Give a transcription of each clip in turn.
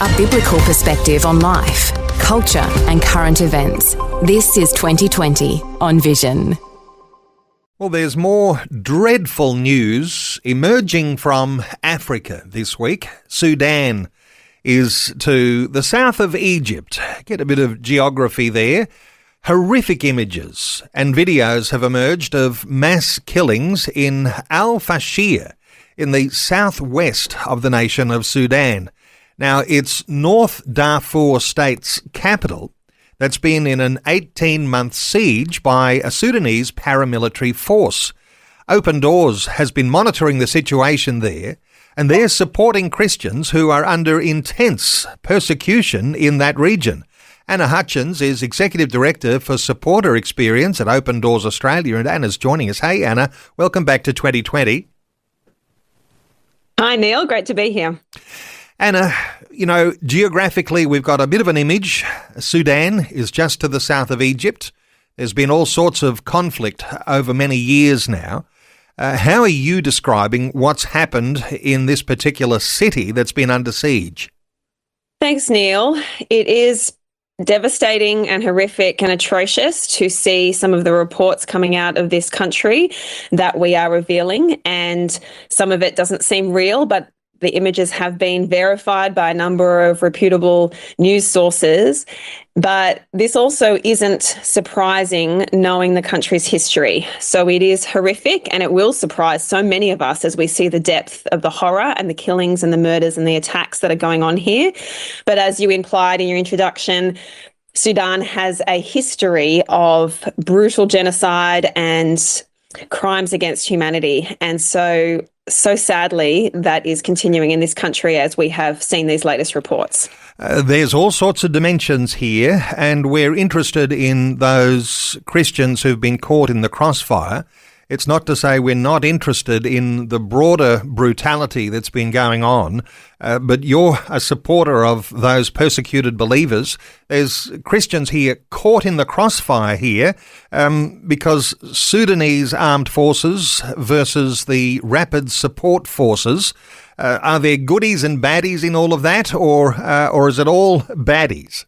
a biblical perspective on life, culture and current events. This is 2020 on Vision. Well, there's more dreadful news emerging from Africa this week. Sudan is to the south of Egypt. Get a bit of geography there. Horrific images and videos have emerged of mass killings in Al-Fashir in the southwest of the nation of Sudan. Now, it's North Darfur state's capital that's been in an 18-month siege by a Sudanese paramilitary force. Open Doors has been monitoring the situation there, and they're supporting Christians who are under intense persecution in that region. Anna Hutchins is Executive Director for Supporter Experience at Open Doors Australia, and Anna's joining us. Hey, Anna, welcome back to 2020. Hi, Neil. Great to be here. Anna, geographically, we've got a bit of an image. Sudan is just to the south of Egypt. There's been all sorts of conflict over many years now. How are you describing what's happened in this particular city that's been under siege? Thanks, Neil. It is devastating and horrific and atrocious to see some of the reports coming out of this country that we are revealing, and some of it doesn't seem real, but the images have been verified by a number of reputable news sources. But this also isn't surprising, knowing the country's history. So it is horrific, and it will surprise so many of us as we see the depth of the horror and the killings and the murders and the attacks that are going on here. But as you implied in your introduction, Sudan has a history of brutal genocide and crimes against humanity. And so sadly, that is continuing in this country as we have seen these latest reports. There's all sorts of dimensions here, and we're interested in those Christians who've been caught in the crossfire. It's not to say we're not interested in the broader brutality that's been going on, but you're a supporter of those persecuted believers. There's Christians here caught in the crossfire here because Sudanese armed forces versus the rapid support forces. Are there goodies and baddies in all of that, or is it all baddies?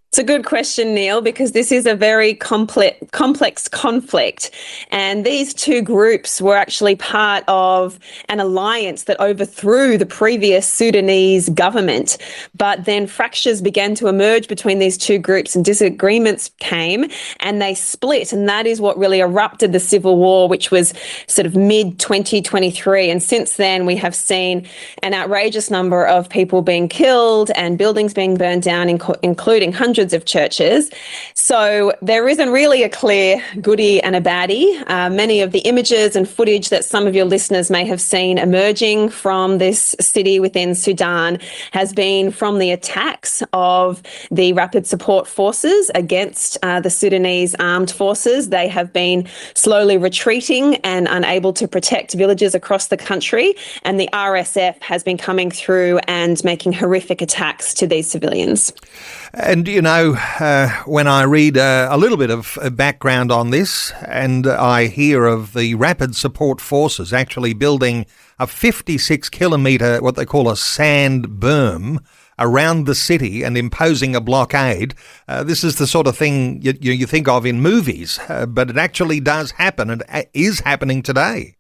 It's a good question, Neil, because this is a very complex conflict. And these two groups were actually part of an alliance that overthrew the previous Sudanese government. But then fractures began to emerge between these two groups and disagreements came and they split. And that is what really erupted the civil war, which was sort of mid-2023. And since then, we have seen an outrageous number of people being killed and buildings being burned down, including hundreds of churches. So there isn't really a clear goodie and a baddie. Many of the images and footage that some of your listeners may have seen emerging from this city within Sudan has been from the attacks of the rapid support forces against the Sudanese armed forces. They have been slowly retreating and unable to protect villages across the country, and the RSF has been coming through and making horrific attacks to these civilians. And, when I read a little bit of background on this, and I hear of the rapid support forces actually building a 56-kilometre, what they call a sand berm, around the city and imposing a blockade. This is the sort of thing you think of in movies, but it actually does happen and is happening today.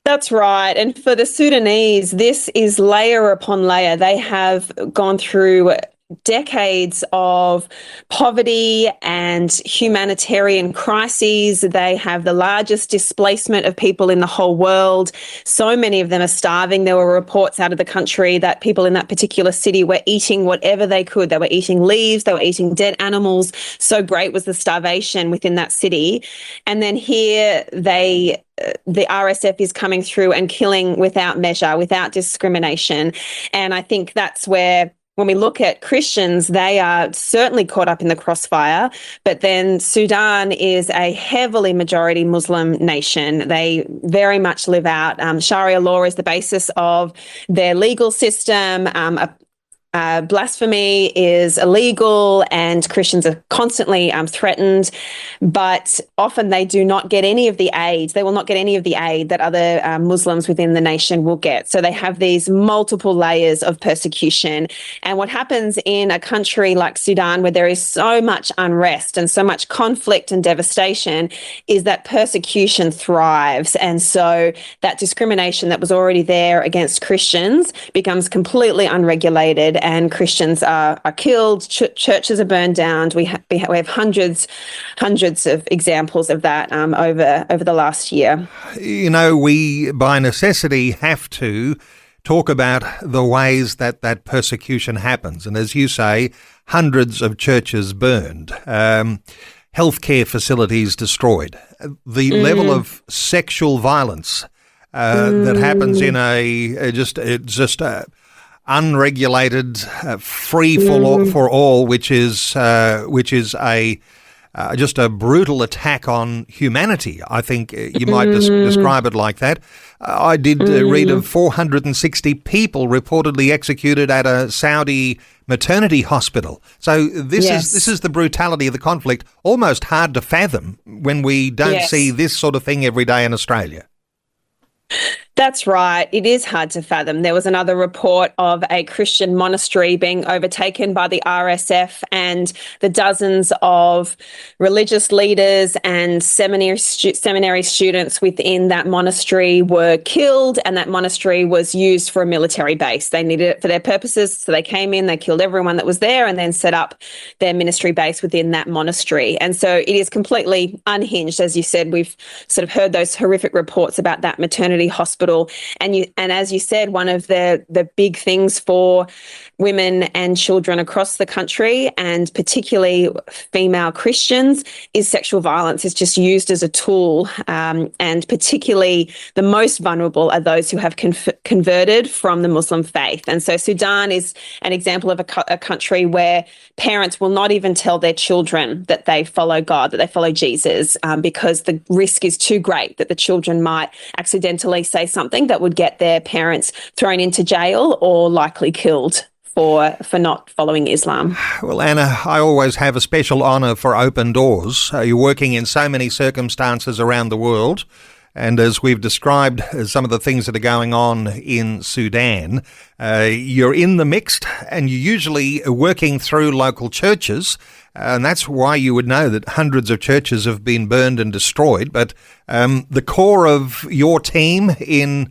That's right. And for the Sudanese, this is layer upon layer. They have gone through decades of poverty and humanitarian crises. They have the largest displacement of people in the whole world. So many of them are starving. There were reports out of the country that people in that particular city were eating whatever they could. They were eating leaves, they were eating dead animals. So great was the starvation within that city. And then here the RSF is coming through and killing without measure, without discrimination. And I think that's where, when we look at Christians, they are certainly caught up in the crossfire, but then Sudan is a heavily majority Muslim nation. They very much live out Sharia law is the basis of their legal system. blasphemy is illegal and Christians are constantly threatened, but often they do not get any of the aid. They will not get any of the aid that other Muslims within the nation will get. So they have these multiple layers of persecution. And what happens in a country like Sudan, where there is so much unrest and so much conflict and devastation, is that persecution thrives. And so that discrimination that was already there against Christians becomes completely unregulated, and Christians are killed, churches are burned down. We have hundreds of examples of that over the last year. You know, we by necessity have to talk about the ways that persecution happens. And as you say, hundreds of churches burned, healthcare facilities destroyed, the level of sexual violence that happens in a unregulated, free for all, which is a just a brutal attack on humanity. I think you might describe it like that. I did read of 460 people reportedly executed at a Saudi maternity hospital. So this is the brutality of the conflict. Almost hard to fathom when we don't see this sort of thing every day in Australia. That's right. It is hard to fathom. There was another report of a Christian monastery being overtaken by the RSF, and the dozens of religious leaders and seminary students within that monastery were killed, and that monastery was used for a military base. They needed it for their purposes, so they came in, they killed everyone that was there, and then set up their ministry base within that monastery. And so it is completely unhinged. As you said, we've sort of heard those horrific reports about that maternity hospital. And as you said, one of the big things for women and children across the country, and particularly female Christians, is sexual violence. It's just used as a tool, and particularly the most vulnerable are those who have converted from the Muslim faith. And so Sudan is an example of a country where parents will not even tell their children that they follow God, that they follow Jesus, because the risk is too great that the children might accidentally say something that would get their parents thrown into jail or likely killed for not following Islam. Well, Anna, I always have a special honour for open doors. You're working in so many circumstances around the world. And as we've described some of the things that are going on in Sudan, you're in the mix, and you're usually working through local churches. And that's why you would know that hundreds of churches have been burned and destroyed. But the core of your team in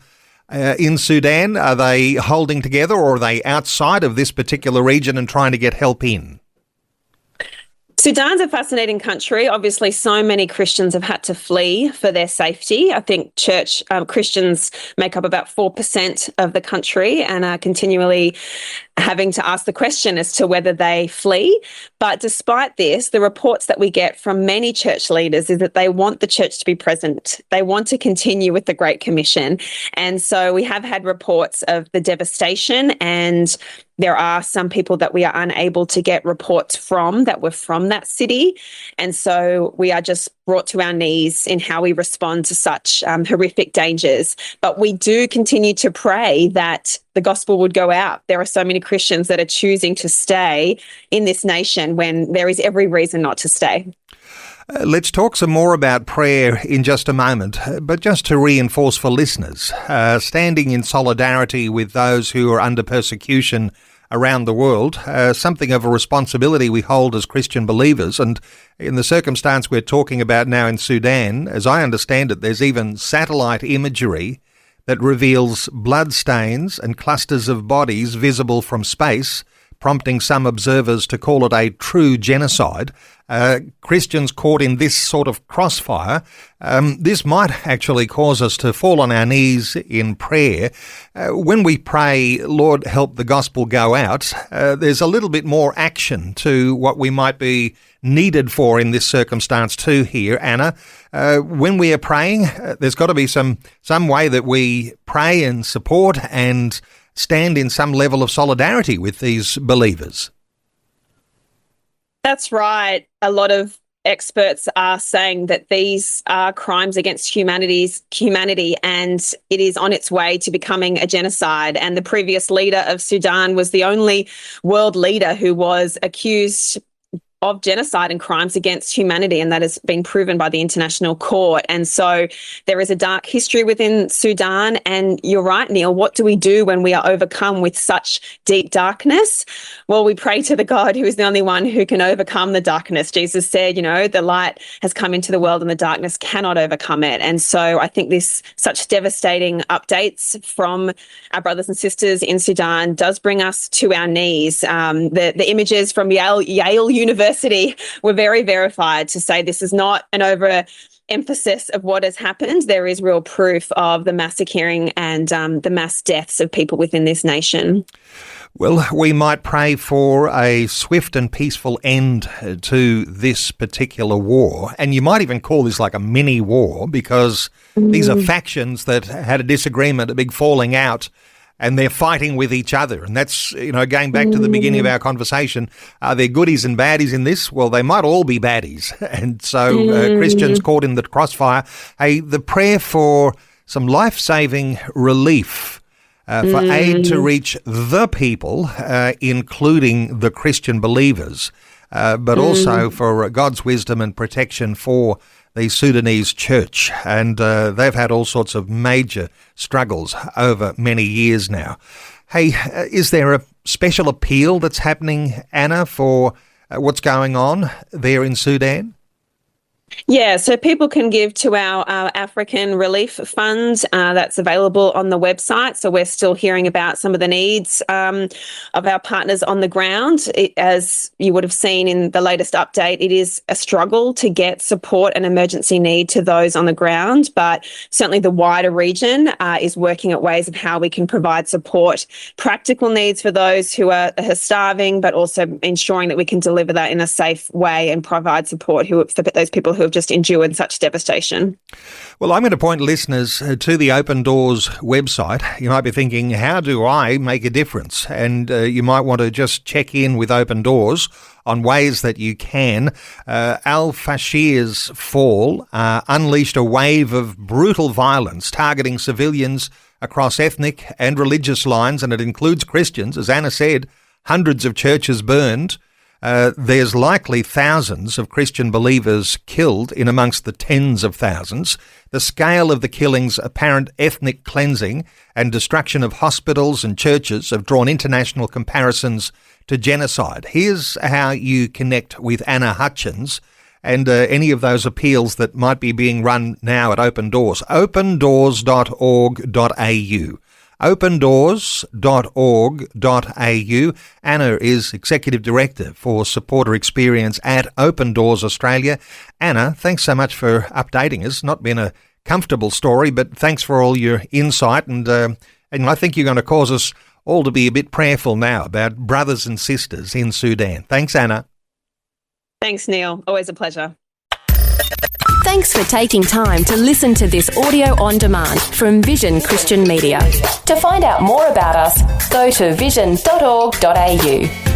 Sudan, are they holding together, or are they outside of this particular region and trying to get help in? Sudan's a fascinating country. Obviously, so many Christians have had to flee for their safety. I think Christians make up about 4% of the country and are continually having to ask the question as to whether they flee. But despite this, the reports that we get from many church leaders is that they want the church to be present. They want to continue with the Great Commission. And so we have had reports of the devastation, and there are some people that we are unable to get reports from that were from that city. And so we are just brought to our knees in how we respond to such horrific dangers. But we do continue to pray that the gospel would go out. There are so many Christians that are choosing to stay in this nation when there is every reason not to stay. Let's talk some more about prayer in just a moment, but just to reinforce for listeners, standing in solidarity with those who are under persecution around the world, something of a responsibility we hold as Christian believers. And in the circumstance we're talking about now in Sudan, as I understand it, there's even satellite imagery that reveals bloodstains and clusters of bodies visible from space, prompting some observers to call it a true genocide. Christians caught in this sort of crossfire, this might actually cause us to fall on our knees in prayer. When we pray, Lord, help the gospel go out, there's a little bit more action to what we might be needed for in this circumstance too here, Anna. When we are praying, there's got to be some way that we pray and support and stand in some level of solidarity with these believers. That's right. A lot of experts are saying that these are crimes against humanity, and it is on its way to becoming a genocide. And the previous leader of Sudan was the only world leader who was accused of genocide and crimes against humanity, and that has been proven by the International Court. And so there is a dark history within Sudan. And you're right, Neil, what do we do when we are overcome with such deep darkness? Well, we pray to the God who is the only one who can overcome the darkness. Jesus said, the light has come into the world and the darkness cannot overcome it. And so I think this such devastating updates from our brothers and sisters in Sudan does bring us to our knees. The images from Yale University were very verified to say this is not an overemphasis of what has happened. There is real proof of the massacring and the mass deaths of people within this nation. Well, we might pray for a swift and peaceful end to this particular war. And you might even call this like a mini war, because these are factions that had a disagreement, a big falling out, and they're fighting with each other. And that's, going back to the beginning of our conversation, are there goodies and baddies in this? Well, they might all be baddies. And so Christians caught in the crossfire. Hey, the prayer for some life-saving relief, for aid to reach the people, including the Christian believers, but also for God's wisdom and protection for the Sudanese church. And they've had all sorts of major struggles over many years now. Hey, is there a special appeal that's happening, Anna, for what's going on there in Sudan? Yeah, so people can give to our African Relief Fund. That's available on the website. So we're still hearing about some of the needs of our partners on the ground. As you would have seen in the latest update, it is a struggle to get support and emergency need to those on the ground. But certainly the wider region is working at ways of how we can provide support, practical needs for those who are starving, but also ensuring that we can deliver that in a safe way and provide support for those people who have just endured such devastation. Well, I'm going to point listeners to the Open Doors website. You might be thinking, how do I make a difference? And you might want to just check in with Open Doors on ways that you can. Al-Fashir's fall unleashed a wave of brutal violence targeting civilians across ethnic and religious lines, and it includes Christians. As Anna said, hundreds of churches burned. There's likely thousands of Christian believers killed in amongst the tens of thousands. The scale of the killings, apparent ethnic cleansing and destruction of hospitals and churches have drawn international comparisons to genocide. Here's how you connect with Anna Hutchins and any of those appeals that might be being run now at Open Doors. opendoors.org.au. opendoors.org.au. Anna is Executive Director for Supporter Experience at Open Doors Australia. Anna, thanks so much for updating us. Not been a comfortable story, but thanks for all your insight. And I think you're going to cause us all to be a bit prayerful now about brothers and sisters in Sudan. Thanks, Anna. Thanks, Neil. Always a pleasure. Thanks for taking time to listen to this audio on demand from Vision Christian Media. To find out more about us, go to vision.org.au.